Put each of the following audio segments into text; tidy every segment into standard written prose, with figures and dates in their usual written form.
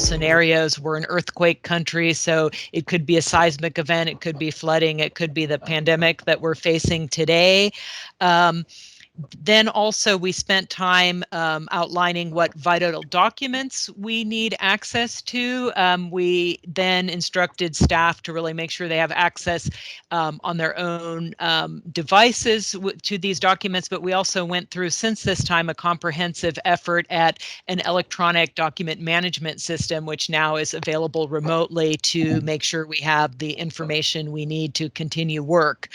scenarios. We're an earthquake country, so it could be a seismic event, it could be flooding, it could be the pandemic that we're facing today. Then also we spent time outlining what vital documents we need access to. We then instructed staff to really make sure they have access on their own devices to these documents, but we also went through, since this time, a comprehensive effort at an electronic document management system, which now is available remotely to make sure we have the information we need to continue work.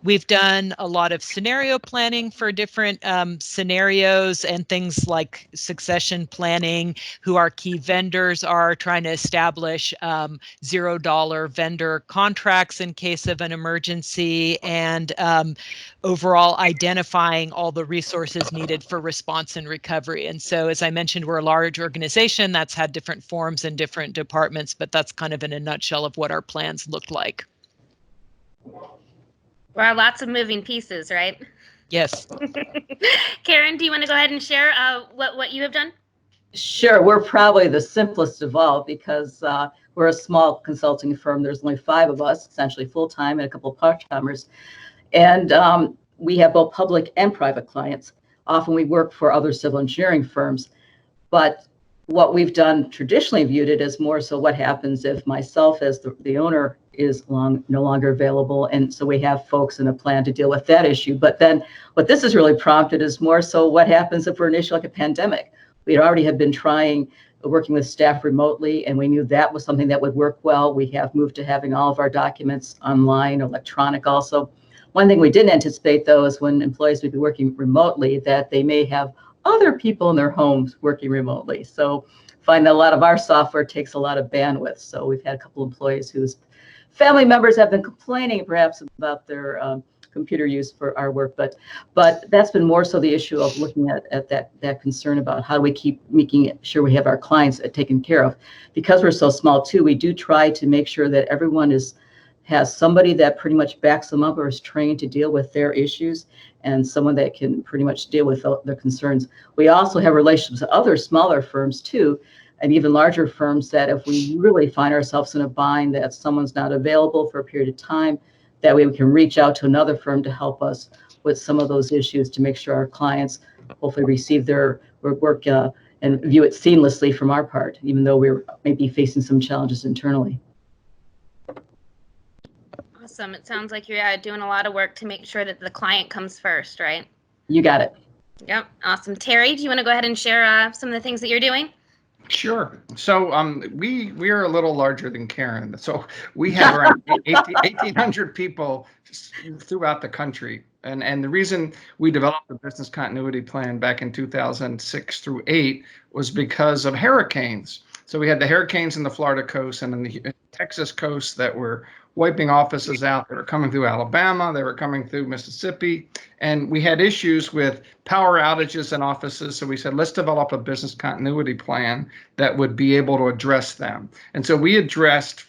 We've done a lot of scenario planning for different scenarios and things like succession planning, who our key vendors are, trying to establish $0 vendor contracts in case of an emergency, and overall identifying all the resources needed for response and recovery. And so, as I mentioned, we're a large organization that's had different forms in different departments, but that's kind of in a nutshell of what our plans look like. There are lots of moving pieces, right? Yes. Karen, do you want to go ahead and share what you have done? Sure. We're probably the simplest of all because we're a small consulting firm. There's only 5 of us, essentially full-time, and a couple of part-timers. And we have both public and private clients. Often we work for other civil engineering firms. But what we've done traditionally viewed it as more so what happens if myself as the owner is no longer available. And so we have folks in a plan to deal with that issue. But then what this has really prompted is more so what happens if we're an issue like a pandemic. We already have been working with staff remotely, and we knew that was something that would work well. We have moved to having all of our documents online, electronic also. One thing we didn't anticipate, though, is when employees would be working remotely, that they may have other people in their homes working remotely. So find that a lot of our software takes a lot of bandwidth. So we've had a couple employees whose family members have been complaining perhaps about their computer use for our work, but that's been more so the issue of looking at that concern about how do we keep making sure we have our clients taken care of. Because we're so small too, we do try to make sure that everyone has somebody that pretty much backs them up or is trained to deal with their issues, and someone that can pretty much deal with their concerns. We also have relationships with other smaller firms too, and even larger firms, that if we really find ourselves in a bind that someone's not available for a period of time, that way we can reach out to another firm to help us with some of those issues to make sure our clients hopefully receive their work and view it seamlessly from our part, even though we're maybe facing some challenges internally. Awesome. It sounds like you're doing a lot of work to make sure that the client comes first, right? You got it. Yep. Awesome. Terry, do you want to go ahead and share some of the things that you're doing? Sure. So we are a little larger than Karen. So we have around 1,800 people throughout the country. And the reason we developed the business continuity plan back in 2006 through 8 was because of hurricanes. So we had the hurricanes in the Florida coast and in the Texas coast that were wiping offices out. They were coming through Alabama, they were coming through Mississippi, and we had issues with power outages in offices. So we said, let's develop a business continuity plan that would be able to address them. And so we addressed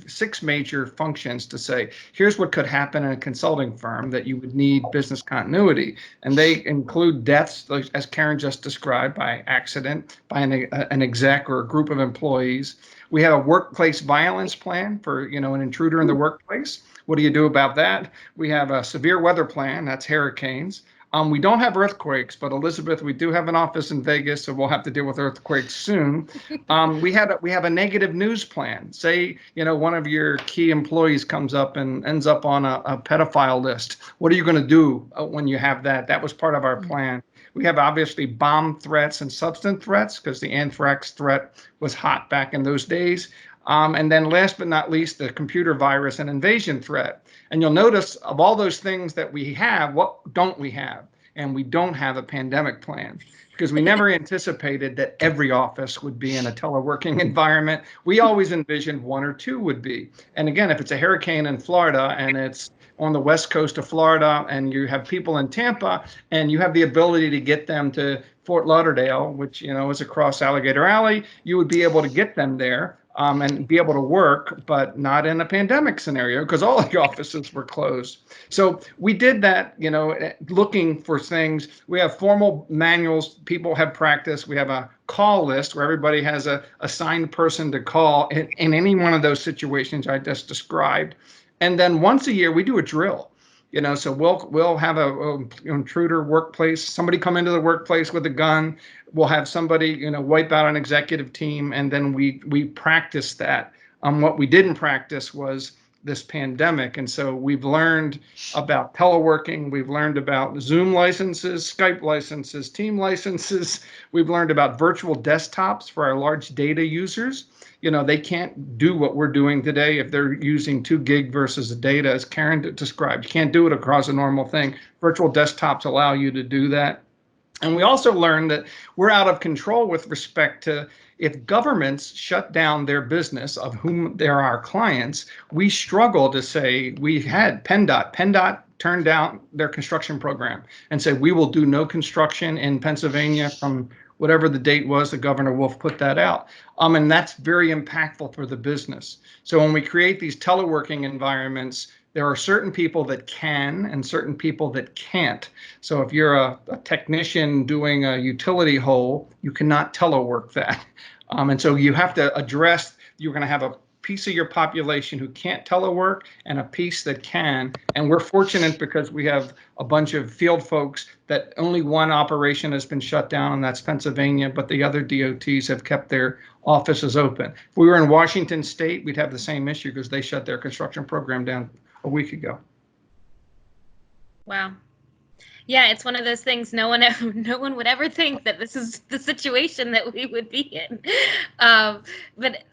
6 major functions to say, here's what could happen in a consulting firm that you would need business continuity. And they include deaths, as Karen just described, by accident, by an exec or a group of employees. We have a workplace violence plan for, an intruder in the workplace. What do you do about that? We have a severe weather plan, that's hurricanes. We don't have earthquakes, but Elizabeth, we do have an office in Vegas, so we'll have to deal with earthquakes soon. We have a negative news plan. Say, one of your key employees comes up and ends up on a pedophile list. What are you going to do when you have that? That was part of our plan. We have obviously bomb threats and substance threats because the anthrax threat was hot back in those days. And then last but not least, the computer virus and invasion threat. And you'll notice of all those things that we have, what don't we have? And we don't have a pandemic plan because we never anticipated that every office would be in a teleworking environment. We always envisioned 1 or 2 would be. And again, if it's a hurricane in Florida and it's on the west coast of Florida and you have people in Tampa and you have the ability to get them to Fort Lauderdale, which is across Alligator Alley, you would be able to get them there. and be able to work, but not in a pandemic scenario because all the offices were closed. So we did that, looking for things. We have formal manuals. People have practice. We have a call list where everybody has a assigned person to call in any one of those situations I just described. And then once a year, we do a drill. So we'll have a intruder workplace, somebody come into the workplace with a gun. We'll have somebody, wipe out an executive team, and then we practice that. What we didn't practice was this pandemic. And so we've learned about teleworking. We've learned about Zoom licenses, Skype licenses, team licenses. We've learned about virtual desktops for our large data users. They can't do what we're doing today if they're using 2 gig versus a data, as Karen described. You can't do it across a normal thing. Virtual desktops allow you to do that. And we also learned that we're out of control with respect to if governments shut down their business, of whom they're our clients. We struggle to say, we had PennDOT turned down their construction program and said, we will do no construction in Pennsylvania from whatever the date was. The Governor Wolf put that out. And that's very impactful for the business. So when we create these teleworking environments, there are certain people that can and certain people that can't. So if you're a technician doing a utility hole, you cannot telework that. And so you have to address, you're going to have a piece of your population who can't telework and a piece that can. And we're fortunate because we have a bunch of field folks that only one operation has been shut down, and that's Pennsylvania, but the other DOTs have kept their offices open. If we were in Washington State, we'd have the same issue because they shut their construction program down a week ago. Wow. Yeah, it's one of those things no one would ever think that this is the situation that we would be in. But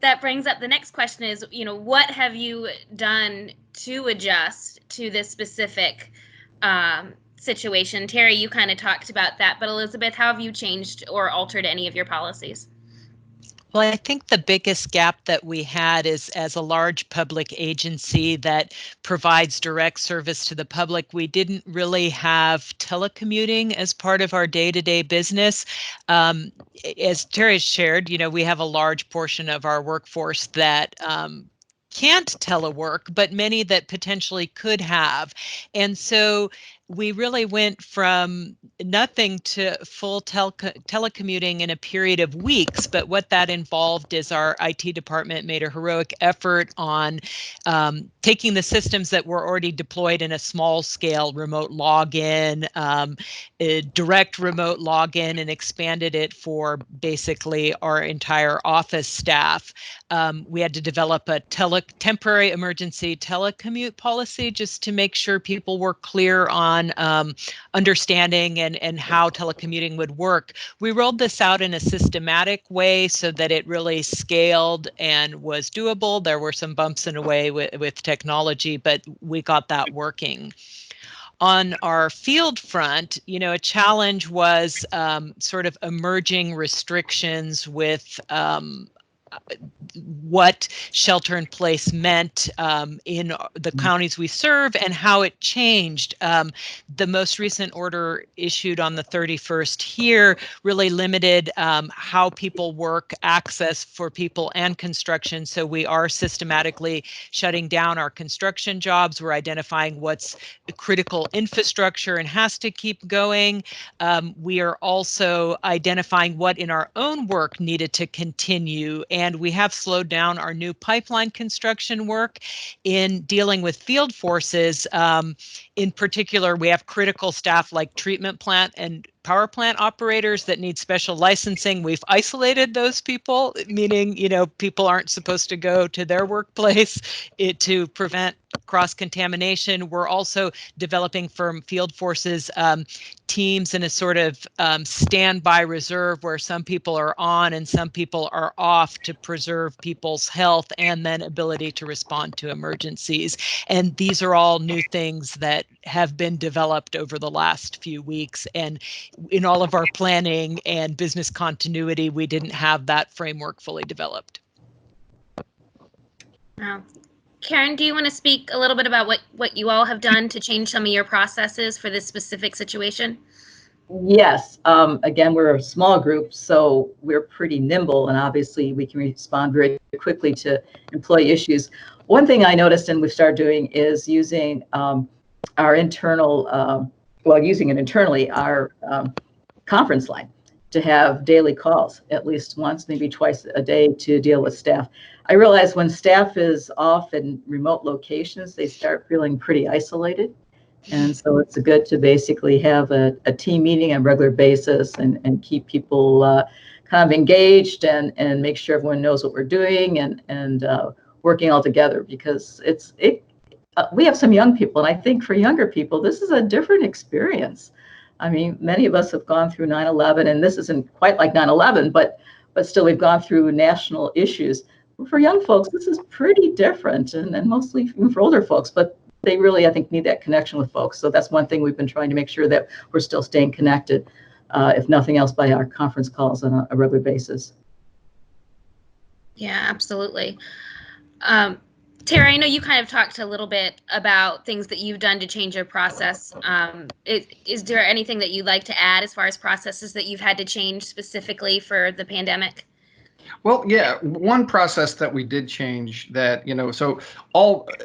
that brings up the next question is, what have you done to adjust to this specific situation? Terry, you kind of talked about that, but Elizabeth, how have you changed or altered any of your policies? Well, I think the biggest gap that we had is, as a large public agency that provides direct service to the public, we didn't really have telecommuting as part of our day-to-day business. As Terry shared, we have a large portion of our workforce that can't telework, but many that potentially could have. And so we really went from nothing to full telecommuting in a period of weeks. But what that involved is our IT department made a heroic effort on taking the systems that were already deployed in a small scale remote login, a direct remote login, and expanded it for basically our entire office staff. We had to develop a temporary emergency telecommute policy just to make sure people were clear on understanding and how telecommuting would work. We rolled this out in a systematic way so that it really scaled and was doable. There were some bumps in the way with technology, but we got that working. On our field front, a challenge was sort of emerging restrictions with what shelter in place meant in the counties we serve and how it changed. The most recent order issued on the 31st here really limited how people work, access for people and construction. So we are systematically shutting down our construction jobs. We're identifying what's critical infrastructure and has to keep going. We are also identifying what in our own work needed to continue, and we have slowed down our new pipeline construction work in dealing with field forces. In particular, we have critical staff like treatment plant and power plant operators that need special licensing. We've isolated those people, meaning, people aren't supposed to go to their workplace to prevent cross-contamination. We're also developing from field forces teams in a sort of standby reserve where some people are on and some people are off to preserve people's health and then ability to respond to emergencies. And these are all new things that have been developed over the last few weeks. And in all of our planning and business continuity, we didn't have that framework fully developed. Wow. Karen, do you want to speak a little bit about what you all have done to change some of your processes for this specific situation? Yes. Again, we're a small group, so we're pretty nimble, and obviously we can respond very quickly to employee issues. One thing I noticed and we've started doing is using our internal, using it internally, our conference line to have daily calls at least once, maybe twice a day to deal with staff. I realize when staff is off in remote locations, they start feeling pretty isolated. And so it's good to basically have a team meeting on a regular basis and keep people kind of engaged and make sure everyone knows what we're doing and working all together, because we have some young people, and I think for younger people, this is a different experience. I mean, many of us have gone through 9/11, and this isn't quite like 9/11, but still we've gone through national issues. For young folks, this is pretty different, and mostly for older folks, but they really, I think, need that connection with folks. So that's one thing we've been trying to make sure that we're still staying connected, if nothing else, by our conference calls on a regular basis. Yeah, absolutely. Tara, I know you kind of talked a little bit about things that you've done to change your process. Is there anything that you'd like to add as far as processes that you've had to change specifically for the pandemic? Well, yeah, one process that we did change that, so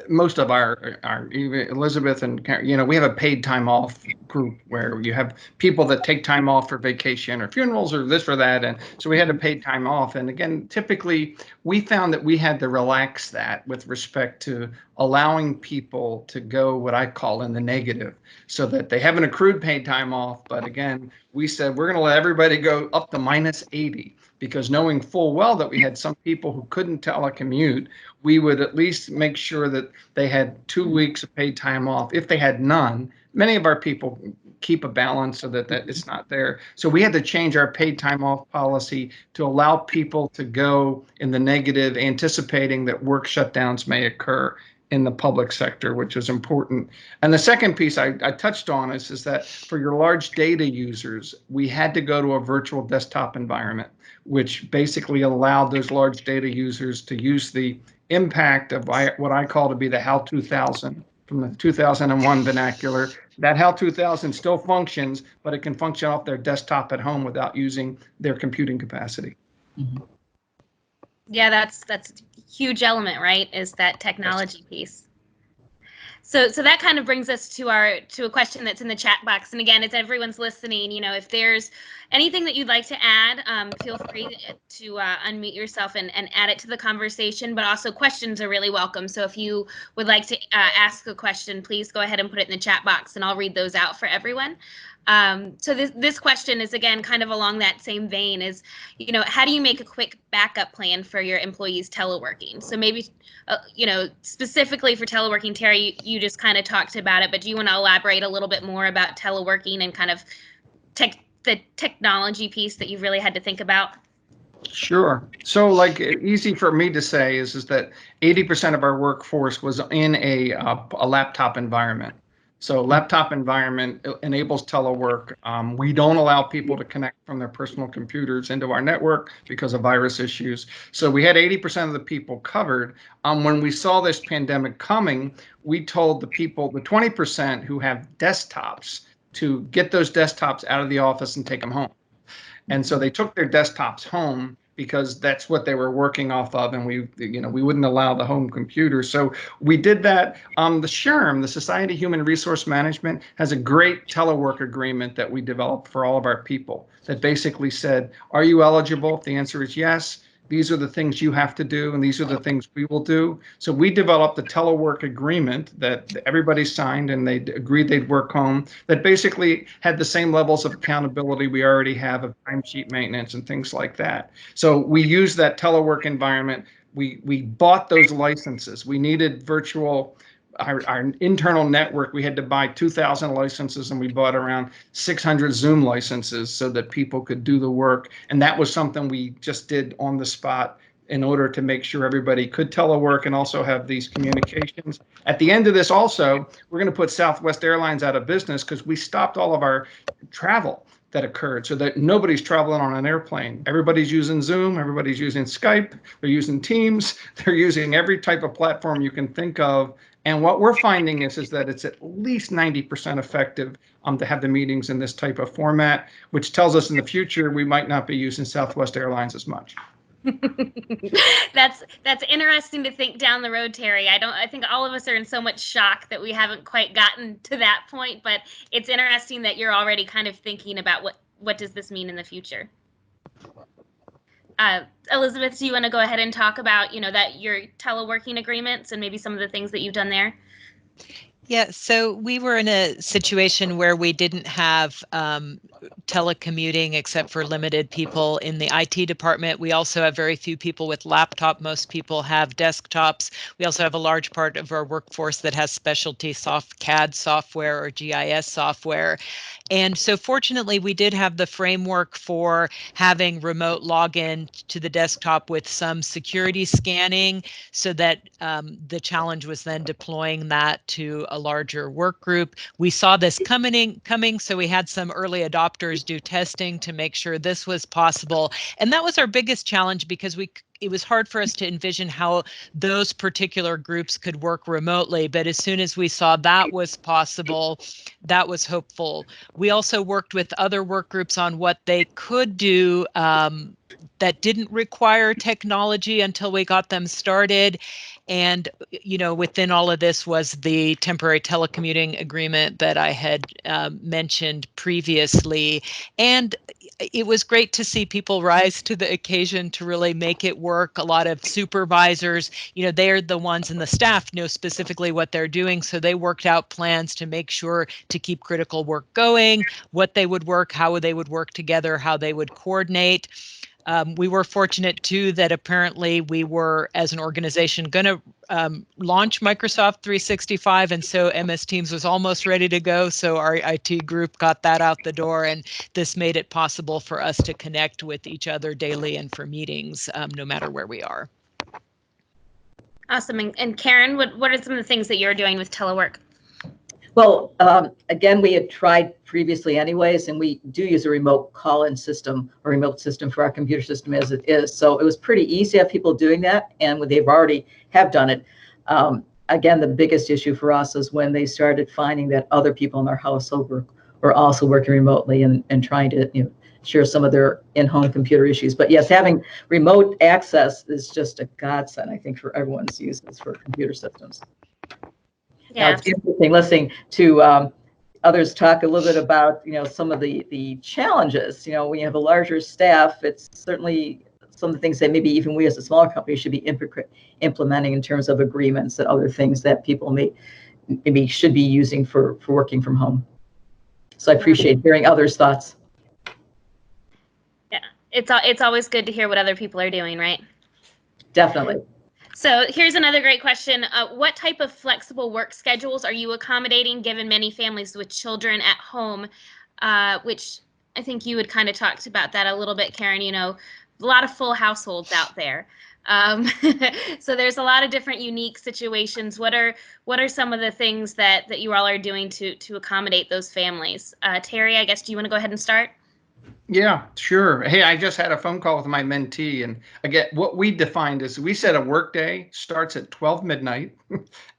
most of our even Elizabeth and, we have a paid time off group where you have people that take time off for vacation or funerals or this or that. And so we had a paid time off. And again, typically we found that we had to relax that with respect to allowing people to go what I call in the negative, so that they have an accrued paid time off. But again, we said we're going to let everybody go up to -80. Because knowing full well that we had some people who couldn't telecommute, we would at least make sure that they had 2 weeks of paid time off. If they had none, many of our people keep a balance so that it's not there. So we had to change our paid time off policy to allow people to go in the negative, anticipating that work shutdowns may occur in the public sector, which is important. And the second piece I touched on is that for your large data users, we had to go to a virtual desktop environment, which basically allowed those large data users to use the impact of what I call to be the HAL 2000 from the 2001 vernacular. That HAL 2000 still functions, but it can function off their desktop at home without using their computing capacity. Mm-hmm. Yeah, that's a huge element, right? Is that technology piece. So that kind of brings us to a question that's in the chat box. And again, as everyone's listening, if there's anything that you'd like to add, feel free to unmute yourself and add it to the conversation. But also questions are really welcome. So if you would like to ask a question, please go ahead and put it in the chat box, and I'll read those out for everyone. So this question is, again, kind of along that same vein, is, how do you make a quick backup plan for your employees teleworking? So maybe, specifically for teleworking, Terry, you just kind of talked about it, but do you want to elaborate a little bit more about teleworking and kind of the technology piece that you've really had to think about? Sure. So easy for me to say is that 80% of our workforce was in a laptop environment. So laptop environment enables telework. We don't allow people to connect from their personal computers into our network because of virus issues. So we had 80% of the people covered. When we saw this pandemic coming, we told the people, the 20% who have desktops, to get those desktops out of the office and take them home. And so they took their desktops home because that's what they were working off of, and we wouldn't allow the home computer. So we did that. The SHRM, the Society of Human Resource Management, has a great telework agreement that we developed for all of our people that basically said, are you eligible? If the answer is yes, these are the things you have to do, and these are the things we will do. So we developed the telework agreement that everybody signed, and they agreed they'd work home, that basically had the same levels of accountability we already have of timesheet maintenance and things like that. So we used that telework environment. We bought those licenses. We needed virtual, our internal network, we had to buy 2,000 licenses, and we bought around 600 Zoom licenses so that people could do the work. And that was something we just did on the spot in order to make sure everybody could telework and also have these communications. At the end of this also, we're going to put Southwest Airlines out of business because we stopped all of our travel that occurred, so that nobody's traveling on an airplane. Everybody's using Zoom, everybody's using Skype, they're using Teams, they're using every type of platform you can think of. And what we're finding is that it's at least 90% effective to have the meetings in this type of format, which tells us in the future we might not be using Southwest Airlines as much. That's interesting to think down the road, Terry. I think all of us are in so much shock that we haven't quite gotten to that point, but it's interesting that you're already kind of thinking about what does this mean in the future. Elizabeth, do you want to go ahead and talk about, that your teleworking agreements and maybe some of the things that you've done there? Yeah, so we were in a situation where we didn't have telecommuting except for limited people in the IT department. We also have very few people with laptop. Most people have desktops. We also have a large part of our workforce that has specialty CAD software or GIS software. And so fortunately, we did have the framework for having remote login to the desktop with some security scanning, so that the challenge was then deploying that to a larger work group. We saw this coming, so we had some early adopters do testing to make sure this was possible. And that was our biggest challenge, because it was hard for us to envision how those particular groups could work remotely. But as soon as we saw that was possible, that was hopeful. We also worked with other work groups on what they could do that didn't require technology until we got them started. And, within all of this was the temporary telecommuting agreement that I had mentioned previously. And it was great to see people rise to the occasion to really make it work. A lot of supervisors, they're the ones in the staff know specifically what they're doing. So they worked out plans to make sure to keep critical work going, what they would work, how they would work together, how they would coordinate. We were fortunate, too, that apparently we were, as an organization, going to launch Microsoft 365. And so MS Teams was almost ready to go. So our IT group got that out the door. And this made it possible for us to connect with each other daily and for meetings, no matter where we are. Awesome. And Karen, what are some of the things that you're doing with telework? Well, again, we had tried previously anyways, and we do use a remote call-in system or remote system for our computer system as it is. So it was pretty easy to have people doing that, and they've already have done it. Again, the biggest issue for us is when they started finding that other people in their household were also working remotely and trying to share some of their in-home computer issues. But yes, having remote access is just a godsend, I think, for everyone's uses for computer systems. Yeah. Now, it's interesting listening to others talk a little bit about, some of the challenges. When you have a larger staff, it's certainly some of the things that maybe even we as a smaller company should be implementing in terms of agreements and other things that people maybe should be using for working from home. So I appreciate hearing others' thoughts. Yeah, it's always good to hear what other people are doing, right? Definitely. So here's another great question. What type of flexible work schedules are you accommodating, given many families with children at home, which I think you had kind of talked about that a little bit, Karen, a lot of full households out there. So there's a lot of different unique situations. What are some of the things that you all are doing to accommodate those families? Terry, I guess, do you want to go ahead and start? Yeah, sure. Hey, I just had a phone call with my mentee, and again, what we defined is we said a work day starts at 12 midnight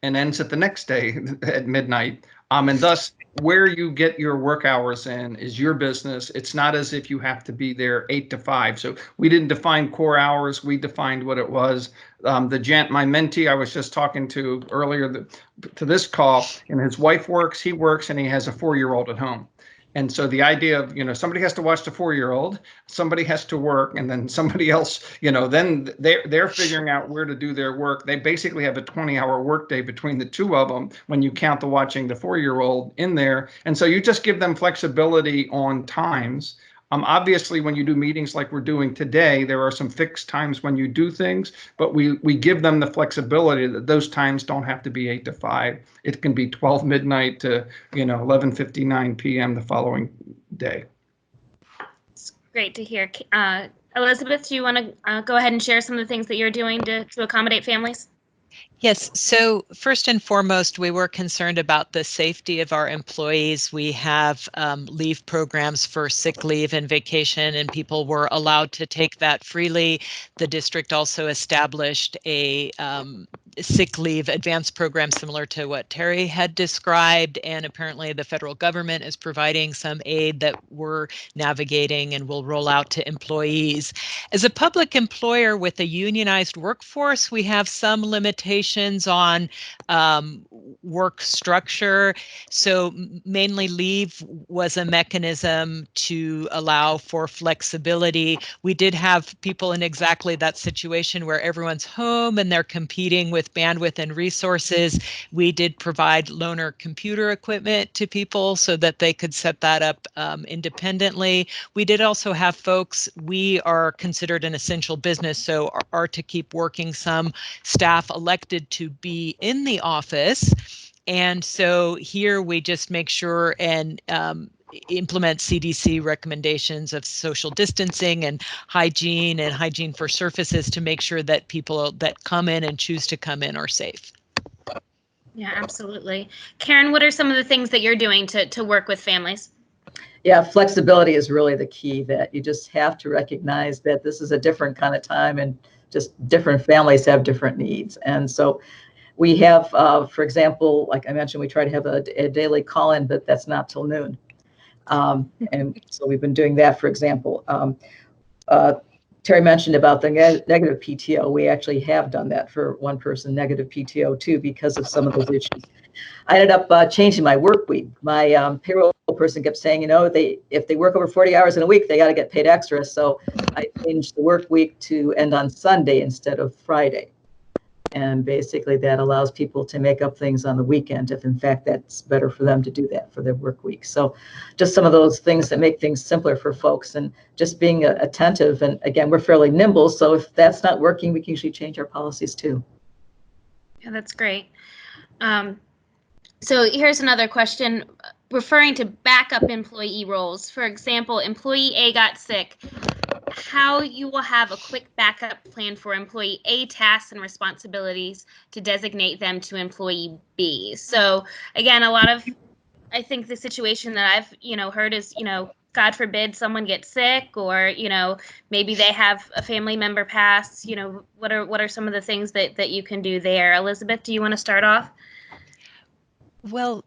and ends at the next day at midnight. And thus, where you get your work hours in is your business. It's not as if you have to be there 8 to 5. So we didn't define core hours. We defined what it was. My mentee I was just talking to earlier to this call, and his wife works, he works, and he has a 4-year-old at home. And so the idea of, somebody has to watch the 4-year-old, somebody has to work, and then somebody else, then they're figuring out where to do their work. They basically have a 20-hour workday between the two of them when you count the watching the 4-year-old in there. And so you just give them flexibility on times. Obviously, when you do meetings like we're doing today, there are some fixed times when you do things, but we give them the flexibility that those times don't have to be 8 to 5. It can be 12 midnight to 11:59 p.m. the following day. It's great to hear. Elizabeth, do you want to go ahead and share some of the things that you're doing to accommodate families? Yes. So first and foremost, we were concerned about the safety of our employees. We have leave programs for sick leave and vacation, and people were allowed to take that freely. The district also established a sick leave advance program similar to what Terry had described. And apparently the federal government is providing some aid that we're navigating and will roll out to employees. As a public employer with a unionized workforce, we have some limitations on work structure. So mainly leave was a mechanism to allow for flexibility. We did have people in exactly that situation where everyone's home and they're competing with bandwidth and resources. We did provide loaner computer equipment to people so that they could set that up independently. We did also have folks, we are considered an essential business, so are to keep working. Some staff elected to be in the office. And so here we just make sure and implement CDC recommendations of social distancing and hygiene for surfaces to make sure that people that come in and choose to come in are safe. Yeah, absolutely. Karen, what are some of the things that you're doing to work with families? Yeah, flexibility is really the key, that you just have to recognize that this is a different kind of time and just different families have different needs. And so we have, for example, like I mentioned, we try to have a daily call-in, but that's not till noon. And so we've been doing that, for example. Terry mentioned about the negative PTO. We actually have done that for one person, negative PTO too, because of some of those issues. I ended up changing my work week. My payroll person kept saying, if they work over 40 hours in a week, they got to get paid extra. So I changed the work week to end on Sunday instead of Friday. And basically that allows people to make up things on the weekend if in fact that's better for them to do that for their work week. So just some of those things that make things simpler for folks, and just being attentive. And again, we're fairly nimble, so if that's not working, we can usually change our policies too. Yeah, that's great. So here's another question referring to backup employee roles. For example, employee A got sick. How you will have a quick backup plan for employee A tasks and responsibilities to designate them to employee B. So again, I think the situation that I've, heard is, God forbid someone gets sick, or, maybe they have a family member pass, what are some of the things that you can do there? Elizabeth, do you want to start off? Well,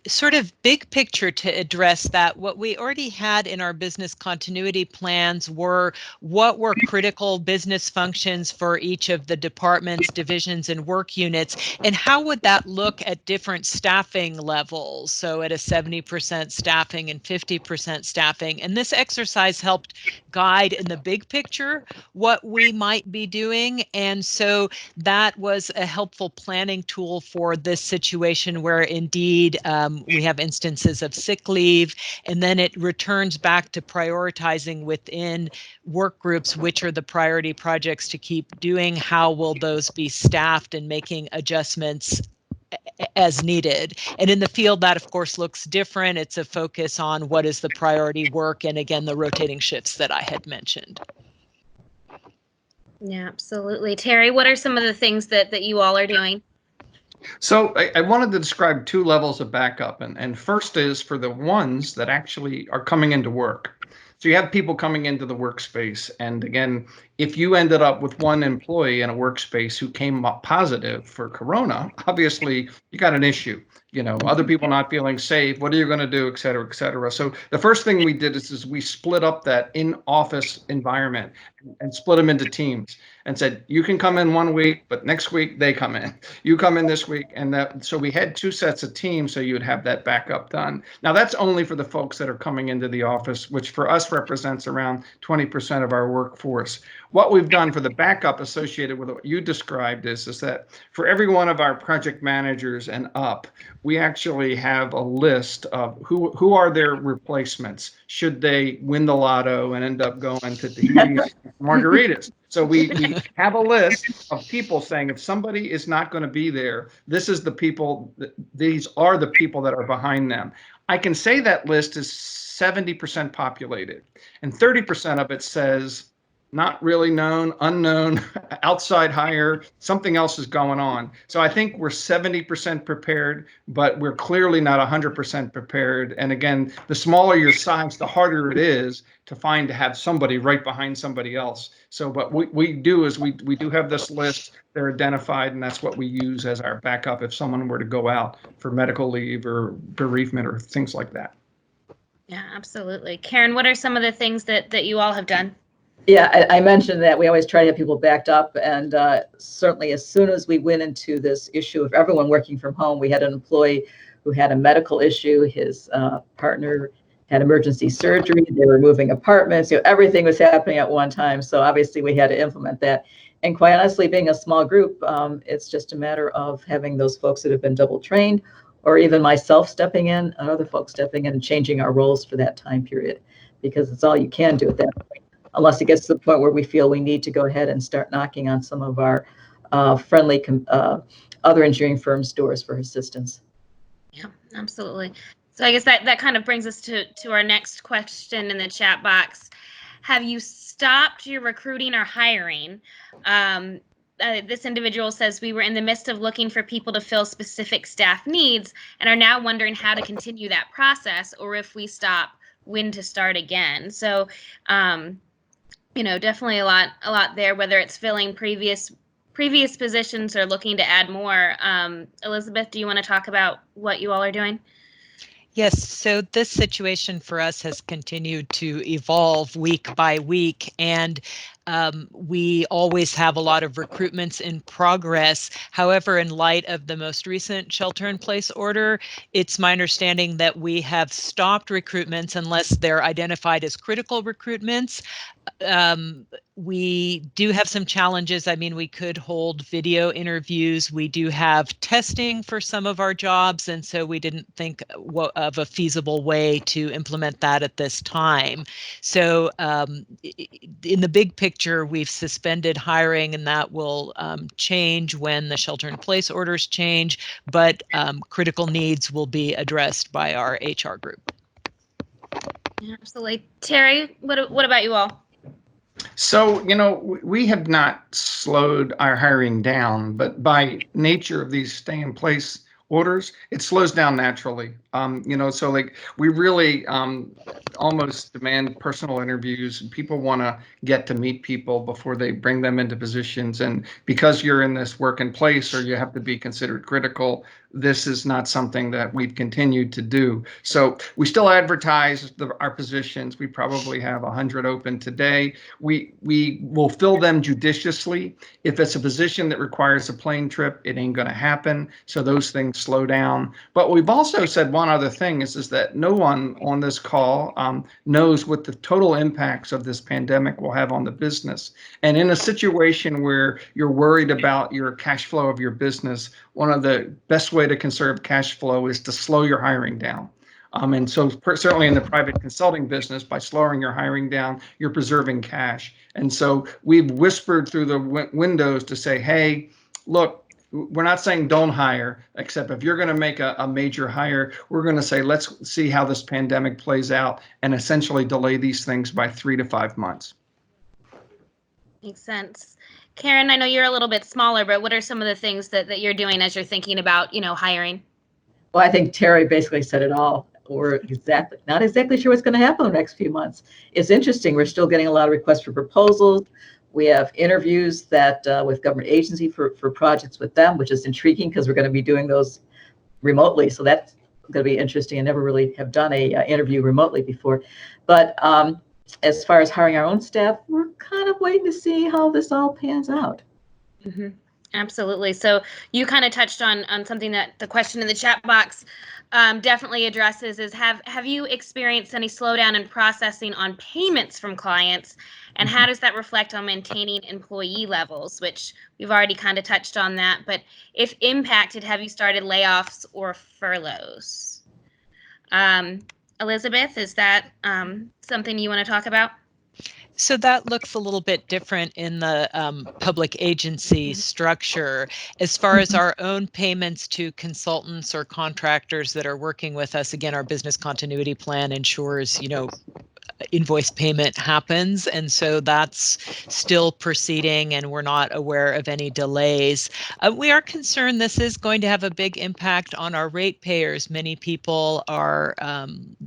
sort of big picture to address that, what we already had in our business continuity plans were what were critical business functions for each of the departments, divisions, and work units, and how would that look at different staffing levels, so at a 70% staffing and 50% staffing. And this exercise helped guide in the big picture what we might be doing. And so that was a helpful planning tool for this situation where indeed we have instances of sick leave, and then it returns back to prioritizing within work groups which are the priority projects to keep doing, how will those be staffed, and making adjustments as needed. And in the field, that of course looks different. It's a focus on what is the priority work, and again, the rotating shifts that I had mentioned. Yeah, absolutely. Terry, what are some of the things that you all are doing? So I wanted to describe two levels of backup. And first is for the ones that actually are coming into work. So you have people coming into the workspace. And again, if you ended up with one employee in a workspace who came up positive for corona, obviously you got an issue. Other people not feeling safe, what are you going to do, et cetera, et cetera. So the first thing we did is we split up that in-office environment and split them into teams and said, you can come in 1 week, but next week they come in. You come in this week. And so we had 2 sets of teams, so you'd have that backup done. Now that's only for the folks that are coming into the office, which for us represents around 20% of our workforce. What we've done for the backup associated with what you described is that for every one of our project managers and up, we actually have a list of who are their replacements should they win the lotto and end up going to Tahiti's margaritas. So we have a list of people saying if somebody is not going to be there, this is the people, these are the people that are behind them. I can say that list is 70% populated, and 30% of it says not really known, unknown, outside hire, something else is going on. So I think we're 70% prepared, but we're clearly not 100% prepared. And again, the smaller your size, the harder it is to have somebody right behind somebody else. So what we do is we do have this list, they're identified, and that's what we use as our backup if someone were to go out for medical leave or bereavement or things like that. Yeah, absolutely. Karen, what are some of the things that you all have done? Yeah, I mentioned that we always try to have people backed up, and certainly as soon as we went into this issue of everyone working from home, we had an employee who had a medical issue. His partner had emergency surgery. They were moving apartments. Everything was happening at one time. So obviously we had to implement that. And quite honestly, being a small group, it's just a matter of having those folks that have been double trained, or even myself stepping in, and other folks stepping in and changing our roles for that time period, because it's all you can do at that point, unless it gets to the point where we feel we need to go ahead and start knocking on some of our friendly other engineering firms' doors for assistance. Yeah, absolutely. So I guess that kind of brings us to our next question in the chat box. Have you stopped your recruiting or hiring? This individual says, we were in the midst of looking for people to fill specific staff needs and are now wondering how to continue that process, or if we stop, when to start again. So, definitely a lot there, whether it's filling previous positions or looking to add more. Elizabeth, do you want to talk about what you all are doing? Yes, so this situation for us has continued to evolve week by week, and we always have a lot of recruitments in progress. However, in light of the most recent shelter-in-place order, it's my understanding that we have stopped recruitments unless they're identified as critical recruitments. We do have some challenges. I mean, we could hold video interviews. We do have testing for some of our jobs, and so we didn't think of a feasible way to implement that at this time. So in the big picture, we've suspended hiring, and that will change when the shelter-in-place orders change, but critical needs will be addressed by our HR group. Yeah, absolutely. Terry, what about you all? So, we have not slowed our hiring down, but by nature of these stay in place orders, it slows down naturally. So like we really almost demand personal interviews. People want to get to meet people before they bring them into positions. And because you're in this work in place or you have to be considered critical, this is not something that we've continued to do. So we still advertise our positions. We probably have 100 open today. We will fill them judiciously. If it's a position that requires a plane trip, it ain't going to happen. So those things slow down. But we've also said one other thing is that no one on this call knows what the total impacts of this pandemic will have on the business. And in a situation where you're worried about your cash flow of your business, one of the best way to conserve cash flow is to slow your hiring down. And so certainly in the private consulting business, by slowing your hiring down, you're preserving cash. And so we've whispered through the windows to say, hey, look, we're not saying don't hire, except if you're going to make a major hire, we're going to say, let's see how this pandemic plays out and essentially delay these things by 3 to 5 months. Makes sense. Karen, I know you're a little bit smaller, but what are some of the things that you're doing as you're thinking about, hiring? Well, I think Terry basically said it all. We're not exactly sure what's going to happen in the next few months. It's interesting. We're still getting a lot of requests for proposals. We have interviews that with government agency for projects with them, which is intriguing because we're going to be doing those remotely. So that's going to be interesting. I never really have done a interview remotely before. But as far as hiring our own staff, we're kind of waiting to see how this all pans out. Mm-hmm. Absolutely. So you kind of touched on something that the question in the chat box definitely addresses is have you experienced any slowdown in processing on payments from clients, and how does that reflect on maintaining employee levels, which we've already kind of touched on that, but if impacted, have you started layoffs or furloughs? Elizabeth, is that something you want to talk about? So that looks a little bit different in the public agency structure. As far as our own payments to consultants or contractors that are working with us, again, our business continuity plan ensures, invoice payment happens. And so that's still proceeding, and we're not aware of any delays. We are concerned this is going to have a big impact on our ratepayers. Many people are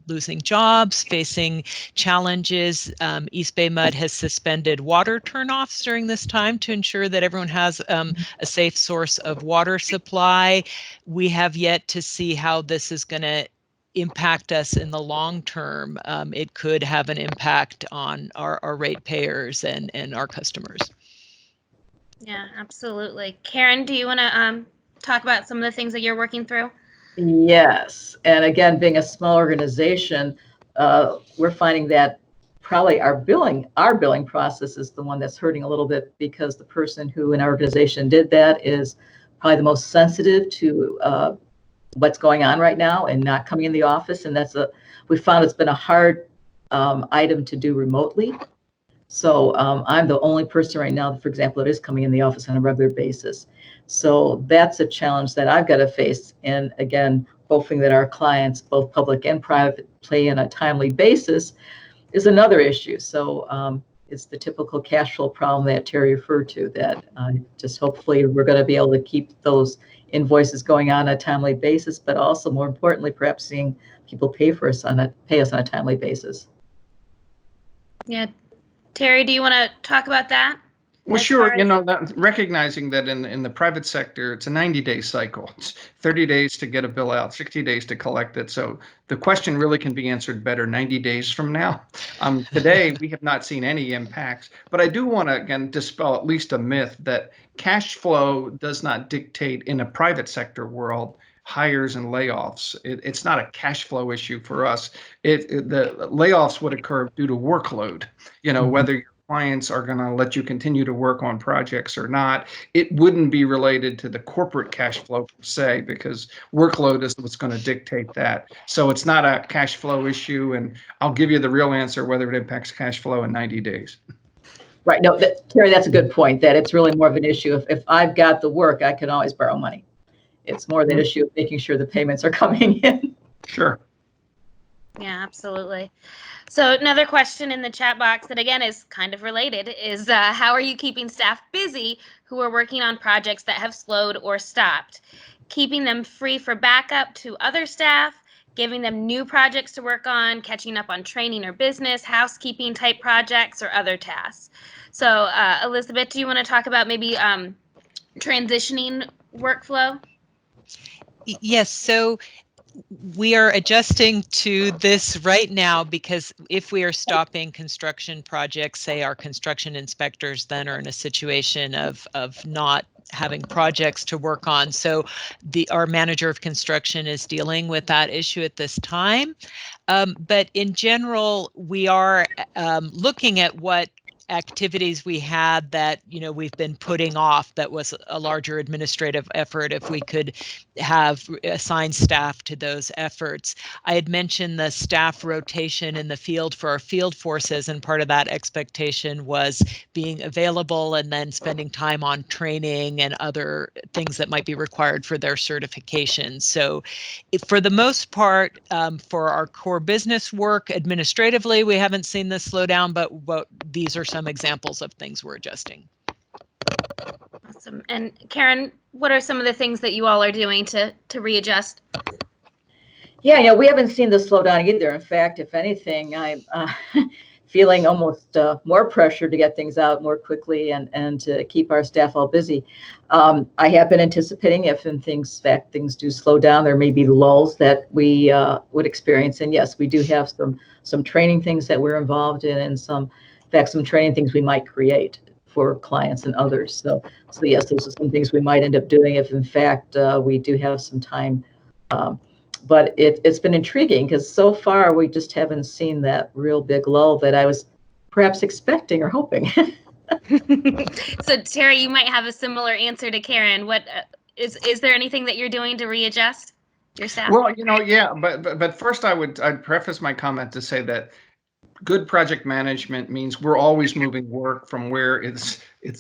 losing jobs, facing challenges. East Bay Mud has suspended water turnoffs during this time to ensure that everyone has a safe source of water supply. We have yet to see how this is going to impact us in the long term. It could have an impact on our ratepayers and our customers. Yeah, absolutely. Karen, do you want to talk about some of the things that you're working through? Yes. And again, being a small organization, we're finding that probably our billing process is the one that's hurting a little bit, because the person who in our organization did that is probably the most sensitive to what's going on right now and not coming in the office. And we found it's been a hard item to do remotely. So I'm the only person right now, for example, that is coming in the office on a regular basis. So that's a challenge that I've got to face. And again, hoping that our clients, both public and private, pay on a timely basis is another issue. So it's the typical cash flow problem that Terry referred to, that just hopefully we're going to be able to keep those invoices going on a timely basis, but also more importantly, perhaps seeing people pay us on a timely basis. Yeah. Terry, do you want to talk about that? Well, sure. Recognizing that in the private sector, it's a 90-day cycle. It's 30 days to get a bill out, 60 days to collect it. So the question really can be answered better 90 days from now. Today, we have not seen any impacts. But I do want to, again, dispel at least a myth that cash flow does not dictate, in a private sector world, hires and layoffs. It's not a cash flow issue for us. The layoffs would occur due to workload, whether your clients are going to let you continue to work on projects or not. It wouldn't be related to the corporate cash flow per se, because workload is what's going to dictate that. So it's not a cash flow issue, and I'll give you the real answer whether it impacts cash flow in 90 days. Right. No, Terry, that's a good point, that it's really more of an issue. If I've got the work, I can always borrow money. It's more the issue of making sure the payments are coming in. Sure. Yeah, absolutely. So another question in the chat box that, again, is kind of related is how are you keeping staff busy who are working on projects that have slowed or stopped? Keeping them free for backup to other staff, giving them new projects to work on, catching up on training or business, housekeeping type projects, or other tasks. So Elizabeth, do you want to talk about maybe transitioning workflow? Yes. So we are adjusting to this right now, because if we are stopping construction projects, say our construction inspectors then are in a situation of not having projects to work on. So our manager of construction is dealing with that issue at this time. But in general, we are looking at what activities we had that we've been putting off, that was a larger administrative effort, if we could have assigned staff to those efforts. I had mentioned the staff rotation in the field for our field forces, and part of that expectation was being available and then spending time on training and other things that might be required for their certification. So for the most part, for our core business work administratively, we haven't seen this slow down, but these are some examples of things we're adjusting. Awesome. And Karen, what are some of the things that you all are doing to readjust? Yeah, we haven't seen the slowdown either. In fact, if anything, I'm feeling almost more pressure to get things out more quickly and to keep our staff all busy. I have been anticipating if things do slow down, there may be lulls that we would experience. And yes, we do have some training things that we're involved in, and some training things we might create for clients and others. So yes, those are some things we might end up doing if in fact we do have some time. But it's been intriguing, because so far we just haven't seen that real big lull that I was perhaps expecting or hoping. So Terry, you might have a similar answer to Karen. What is there anything that you're doing to readjust your staff? Well, yeah, but first I'd preface my comment to say that good project management means we're always moving work from where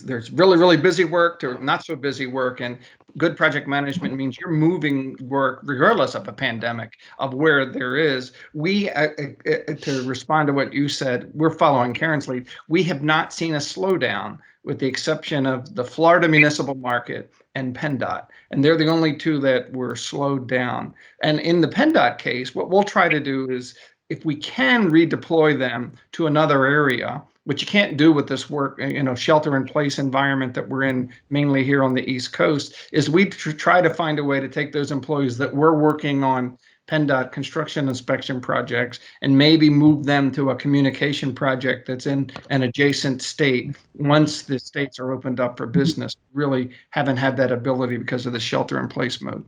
there's really, really busy work to not so busy work. And good project management means you're moving work regardless of a pandemic, of where there is. We, to respond to what you said, we're following Karen's lead. We have not seen a slowdown with the exception of the Florida municipal market and PennDOT. And they're the only two that were slowed down. And in the PennDOT case, what we'll try to do is, if we can redeploy them to another area, which you can't do with this work, shelter in place environment that we're in mainly here on the East Coast, is we try to find a way to take those employees that were working on PennDOT construction inspection projects and maybe move them to a communication project that's in an adjacent state once the states are opened up for business. Really haven't had that ability because of the shelter in place mode.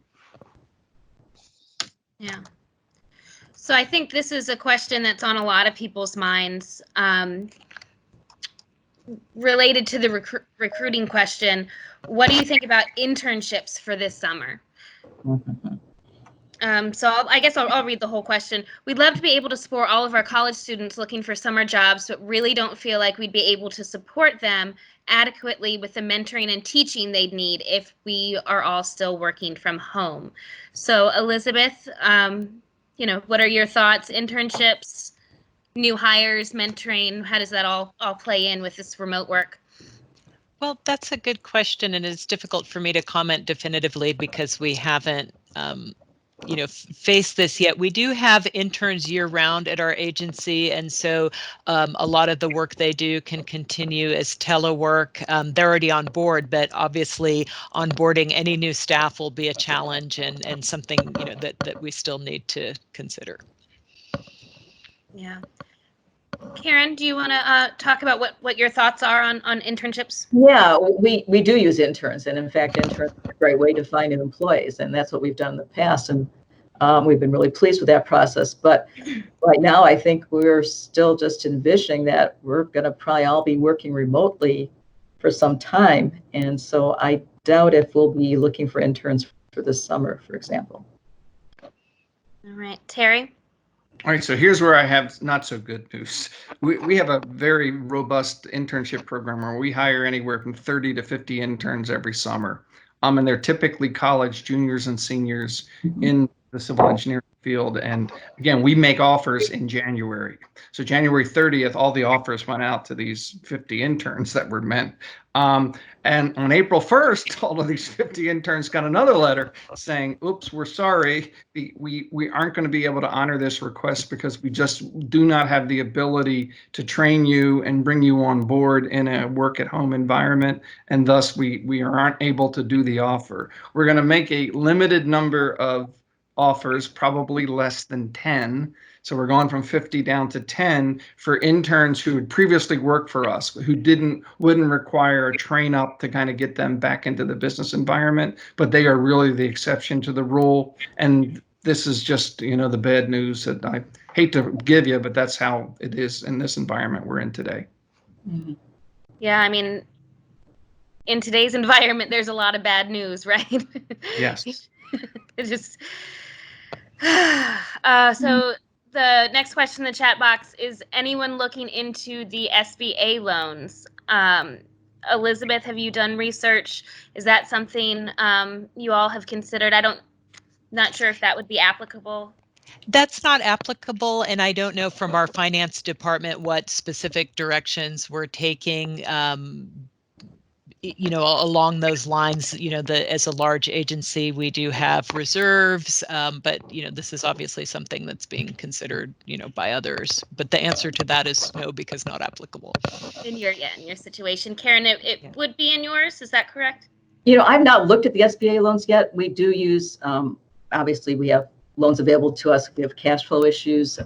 Yeah. So I think this is a question that's on a lot of people's minds. Related to the recruiting question, what do you think about internships for this summer? I guess I'll read the whole question. We'd love to be able to support all of our college students looking for summer jobs, but really don't feel like we'd be able to support them adequately with the mentoring and teaching they'd need if we are all still working from home. So Elizabeth, what are your thoughts? Internships, new hires, mentoring, how does that all play in with this remote work? Well, that's a good question, and it's difficult for me to comment definitively because we haven't faced this yet. We do have interns year round at our agency, and so a lot of the work they do can continue as telework. They're already on board, but obviously onboarding any new staff will be a challenge and something that we still need to consider. Yeah. Karen, do you want to talk about what your thoughts are on internships? Yeah, we do use interns, and in fact, interns are a great way to find new employees, and that's what we've done in the past, and we've been really pleased with that process. But right now, I think we're still just envisioning that we're going to probably all be working remotely for some time, and so I doubt if we'll be looking for interns for this summer, for example. All right, Terry? All right, so here's where I have not so good news. We have a very robust internship program where we hire anywhere from 30 to 50 interns every summer. And they're typically college juniors and seniors in the civil engineering field. And again, we make offers in January. So January 30th, all the offers went out to these 50 interns that were meant. And on April 1st, all of these 50 interns got another letter saying, oops, we're sorry. We aren't going to be able to honor this request because we just do not have the ability to train you and bring you on board in a work at home environment. And thus we aren't able to do the offer. We're going to make a limited number of offers, probably less than 10. So we're going from 50 down to 10 for interns who had previously worked for us, who wouldn't require a train up to kind of get them back into the business environment, but they are really the exception to the rule. And this is just, the bad news that I hate to give you, but that's how it is in this environment we're in today. Mm-hmm. Yeah, I mean, in today's environment, there's a lot of bad news, right? Yes. It's just so the next question in the chat box is, anyone looking into the Sba loans? Elizabeth, have you done research? Is that something you all have considered? Not sure if that would be applicable. That's not applicable, and I don't know from our finance department what specific directions we're taking. Along those lines, as a large agency, we do have reserves, but this is obviously something that's being considered, by others. But the answer to that is no, because not applicable. In your situation, Karen, it would be in yours. Is that correct? I've not looked at the Sba loans yet. We do use, obviously, we have loans available to us. We have cash flow issues.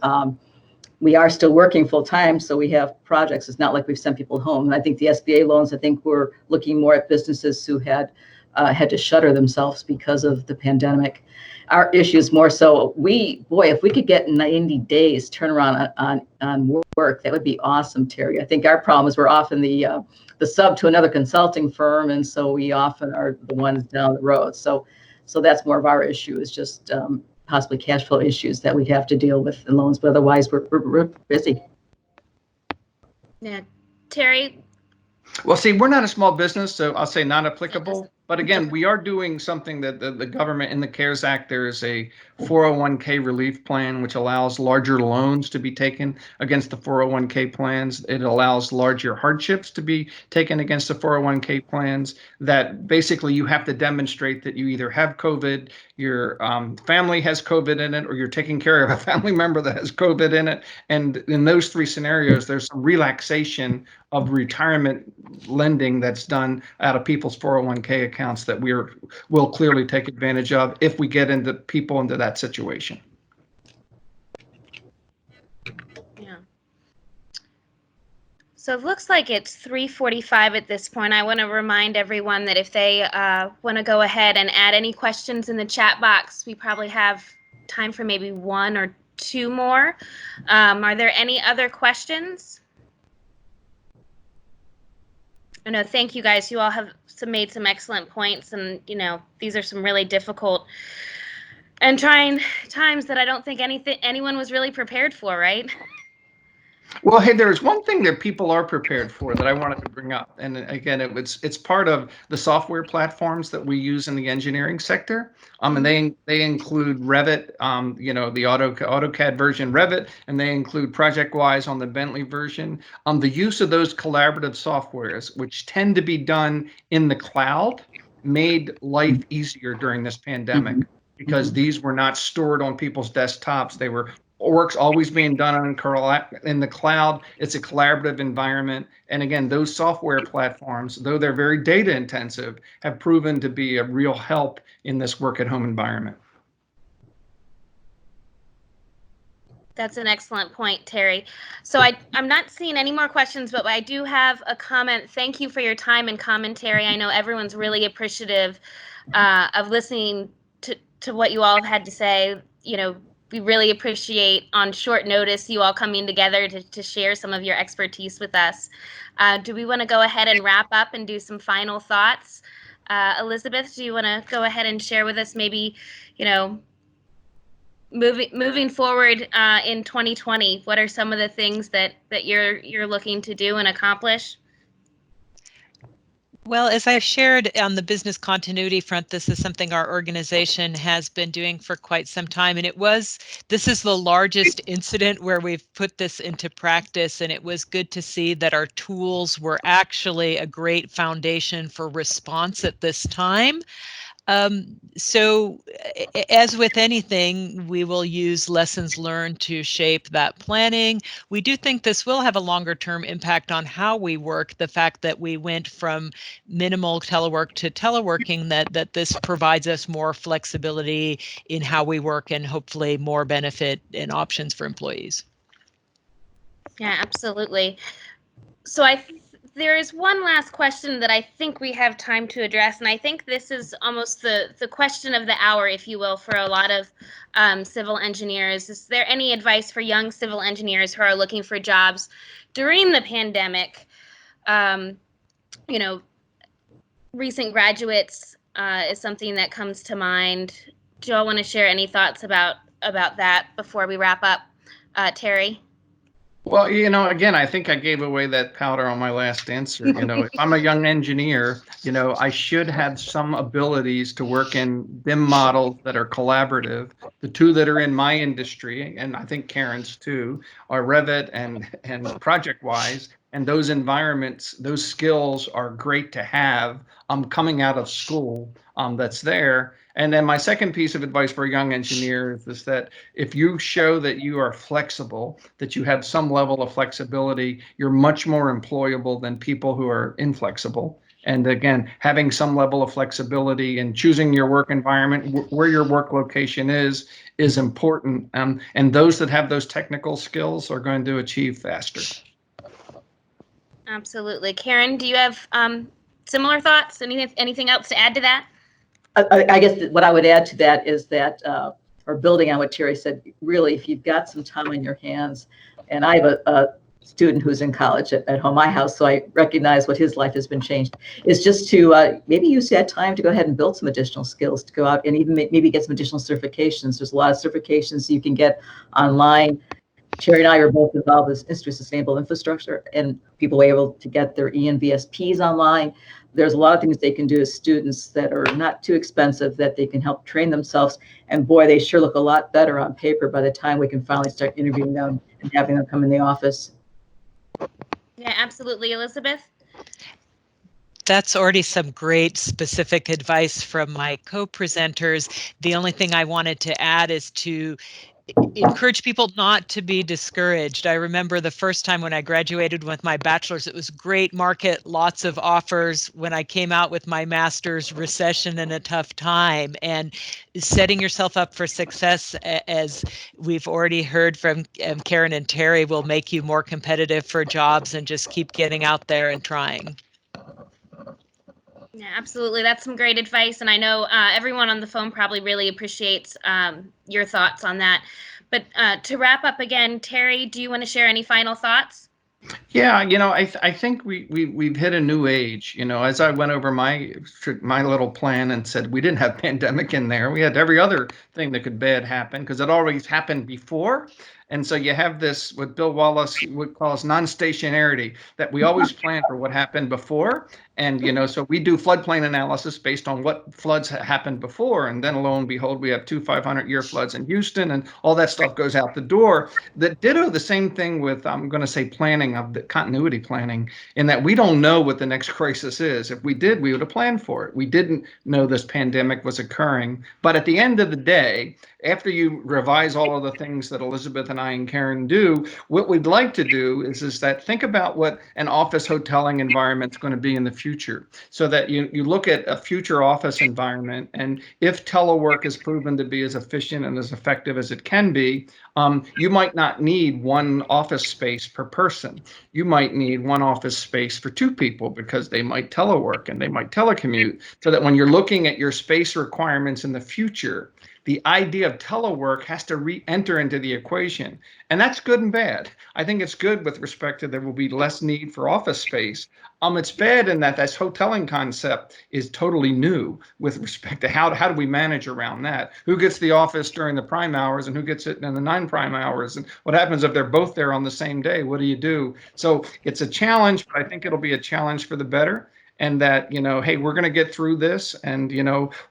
We are still working full time, so we have projects. It's not like we've sent people home. And I think the Sba loans, we're looking more at businesses who had to shutter themselves because of the pandemic. Our issue is more so, if we could get 90 days turnaround on work, that would be awesome, Terry. I think our problem is we're often the sub to another consulting firm, and so we often are the ones down the road. So that's more of our issue, is just possibly cash flow issues that we have to deal with in loans, but otherwise we're busy. Yeah, Terry? Well, see, we're not a small business, so I'll say not applicable. But again, we are doing something that the government in the CARES Act, there is a 401k relief plan, which allows larger loans to be taken against the 401k plans. It allows larger hardships to be taken against the 401k plans, that basically you have to demonstrate that you either have COVID, your family has COVID in it, or you're taking care of a family member that has COVID in it. And in those three scenarios, there's some relaxation of retirement lending that's done out of people's 401k accounts that will clearly take advantage of if we get into people into that situation. Yeah. So it looks like it's 3:45 at this point. I want to remind everyone that if they want to go ahead and add any questions in the chat box, we probably have time for maybe one or two more. Are there any other questions? No, thank you guys. You all have made some excellent points, and these are some really difficult and trying times that I don't think anyone was really prepared for, right? Well, hey, there's one thing that people are prepared for that I wanted to bring up, and again, it's part of the software platforms that we use in the engineering sector. And they include Revit, the AutoCAD version Revit, and they include ProjectWise on the Bentley version. The use of those collaborative softwares, which tend to be done in the cloud, made life easier during this pandemic, because these were not stored on people's desktops. They were work's always being done in the cloud. It's a collaborative environment. And again, those software platforms, though they're very data intensive, have proven to be a real help in this work at home environment. That's an excellent point, Terry. So I'm not seeing any more questions, but I do have a comment. Thank you for your time and commentary. I know everyone's really appreciative of listening to what you all have had to say. We really appreciate on short notice you all coming together to share some of your expertise with us. Do we want to go ahead and wrap up and do some final thoughts? Elizabeth, do you want to go ahead and share with us maybe, moving forward in 2020, what are some of the things that you're looking to do and accomplish? Well, as I've shared on the business continuity front, this is something our organization has been doing for quite some time. And this is the largest incident where we've put this into practice. And it was good to see that our tools were actually a great foundation for response at this time. So as with anything, we will use lessons learned to shape that planning. We do think this will have a longer term impact on how we work. The fact that we went from minimal telework to teleworking, that this provides us more flexibility in how we work and hopefully more benefit and options for employees. Yeah, absolutely. So there is one last question that I think we have time to address, and I think this is almost the question of the hour, if you will, for a lot of civil engineers. Is there any advice for young civil engineers who are looking for jobs during the pandemic? Recent graduates is something that comes to mind. Do you all want to share any thoughts about that before we wrap up? Terry? Well, again, I think I gave away that powder on my last answer. If I'm a young engineer, I should have some abilities to work in BIM models that are collaborative. The two that are in my industry, and I think Karen's too, are Revit and ProjectWise. And those environments, those skills are great to have coming out of school that's there. And then my second piece of advice for young engineers is that if you show that you are flexible, that you have some level of flexibility, you're much more employable than people who are inflexible. And again, having some level of flexibility and choosing your work environment, where your work location is important. And those that have those technical skills are going to achieve faster. Absolutely. Karen, do you have similar thoughts? Anything else to add to that? I guess what I would add to that is that, or building on what Terry said, really, if you've got some time on your hands, and I have a student who's in college at home, my house, so I recognize what his life has been changed, is just to maybe use that time to go ahead and build some additional skills, to go out and even maybe get some additional certifications. There's a lot of certifications you can get online. Terry and I are both involved with Institute of Sustainable Infrastructure, and people were able to get their ENVSPs online. there's a lot of things they can do as students that are not too expensive that they can help train themselves. And boy, they sure look a lot better on paper by the time we can finally start interviewing them and having them come in the office. Yeah, absolutely. Elizabeth? That's already some great specific advice from my co-presenters. The only thing I wanted to add is to encourage people not to be discouraged. I remember the first time when I graduated with my bachelor's, it was great market, lots of offers. When I came out with my master's, recession and a tough time. And setting yourself up for success, as we've already heard from Karen and Terry, will make you more competitive for jobs, and just keep getting out there and trying. Yeah, absolutely. That's some great advice. And I know everyone on the phone probably really appreciates your thoughts on that. But to wrap up again, Terry, do you want to share any final thoughts? Yeah, I think we've hit a new age. As I went over my little plan and said we didn't have pandemic in there, we had every other thing that could bad happen because it always happened before. And so you have this, what Bill Wallace would call non-stationarity, that we always plan for what happened before. And, so we do floodplain analysis based on what floods happened before. And then lo and behold, we have 2 500-year floods in Houston, and all that stuff goes out the door. That ditto the same thing with, I'm going to say, planning of the continuity planning, in that we don't know what the next crisis is. If we did, we would have planned for it. We didn't know this pandemic was occurring. But at the end of the day, after you revise all of the things that Elizabeth and I and Karen do, what we'd like to do is that think about what an office hoteling environment is going to be in the future, so that you look at a future office environment, and if telework is proven to be as efficient and as effective as it can be, you might not need one office space per person. You might need one office space for 2 people because they might telework and they might telecommute, so that when you're looking at your space requirements in the future, the idea of telework has to re-enter into the equation. And that's good and bad. I think it's good with respect to there will be less need for office space. It's bad in that this hoteling concept is totally new with respect to how do we manage around that? Who gets the office during the prime hours and who gets it in the non-prime hours? And what happens if they're both there on the same day? What do you do? So it's a challenge, but I think it'll be a challenge for the better. And that, hey, we're going to get through this. And,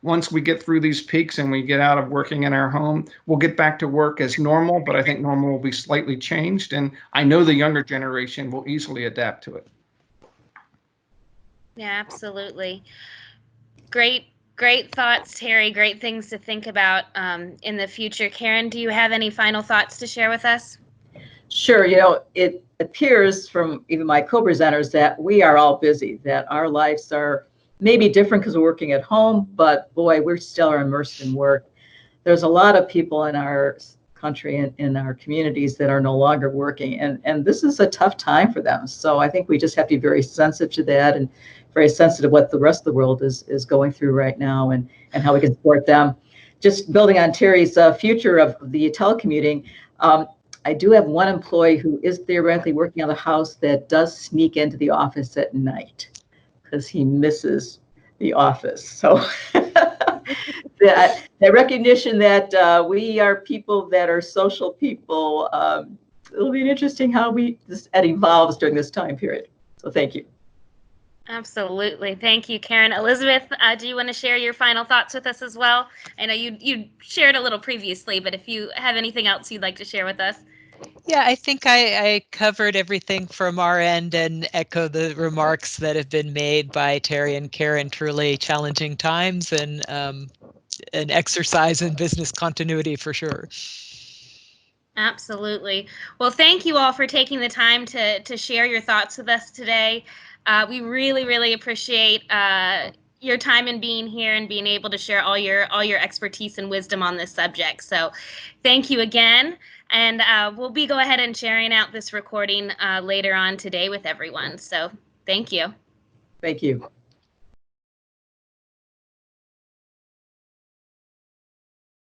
once we get through these peaks and we get out of working in our home, we'll get back to work as normal. But I think normal will be slightly changed. And I know the younger generation will easily adapt to it. Yeah, absolutely. Great thoughts, Terry. Great things to think about in the future. Karen, do you have any final thoughts to share with us? Sure. It appears from even my co-presenters that we are all busy, that our lives are maybe different because we're working at home, but boy, we're still immersed in work. There's a lot of people in our country and in our communities that are no longer working, and this is a tough time for them. So I think we just have to be very sensitive to that, and very sensitive what the rest of the world is going through right now, and how we can support them. Just building on Terry's future of the telecommuting, I do have one employee who is theoretically working out of the house that does sneak into the office at night because he misses the office. So that recognition that we are people that are social people, it'll be interesting how that evolves during this time period. So thank you. Absolutely. Thank you, Karen. Elizabeth, do you want to share your final thoughts with us as well? I know you shared a little previously, but if you have anything else you'd like to share with us. Yeah, I think I covered everything from our end and echo the remarks that have been made by Terry and Karen. Truly challenging times, and an exercise in business continuity for sure. Absolutely. Well, thank you all for taking the time to share your thoughts with us today. We really, really appreciate your time in being here and being able to share all your expertise and wisdom on this subject. So thank you again. And we'll be go ahead and sharing out this recording later on today with everyone. So thank you. Thank you.